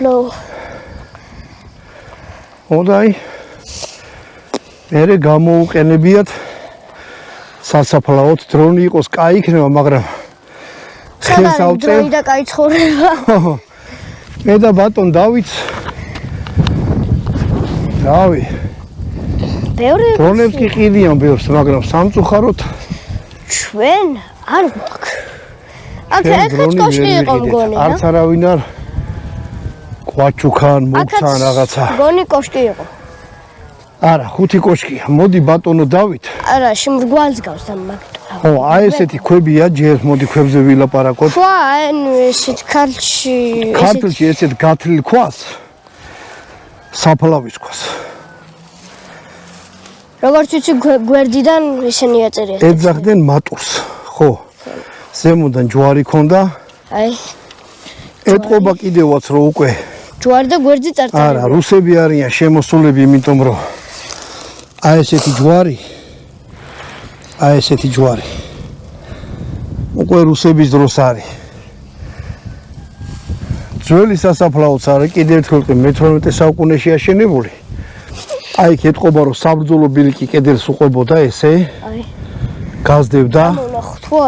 No. Odai. Mere გამოუყენებიათ სასაფლაოდ დრონი იყოს კაი იქნება, მაგრამ დრონი და კაი ცხოვრება. მე და ბატონ დავითს დავი. დრონებს კი ყიდიან ბევრს, მაგრამ სამწუხაროდ ჩვენ არ გვაქვს. აქ კოშკი იყო მგონი, რა? არც არავინ არ ყვაჩუქან, მოგცან რაღაცა. მგონი კოშკი იყო. არა, 5 კოშკია. მოდი ბატონო დავით. არა, შემრგვალს გავს და მაგ. ხო, აი ესეთი ქვებია, ჯერ მოდი ქვებზე ვილაპარაკოთ. ხო, ანუ ესეთ ქართლში ესეთ გათლილ ქვას საფლავის ქვას. როგორც ვიცი, გვერდიდან ისინი აწერია. ეძახდნენ მატურს, ხო. ზემოდან ჯვარი ქონდა. აი. ეტყობა კიდევაც რომ უკვე ჯვარი და გვერდი წარწერა. არა, რუსები არიან შემოსულები, იმიტომ რომ აი ესეთი ჯვარი. აი ესეთი ჯვარი. უკვე რუსების დროს არის. ძველი სასაფლაოც არის, კიდევ ერთხელ მე-18 საუკუნეში აშენებული. აი იქ ეტყობა რომ საბრძოლო ბილიკი კედელს უყვებოდა ესე. აი. გაზდებდა. ნახოთ, ხო,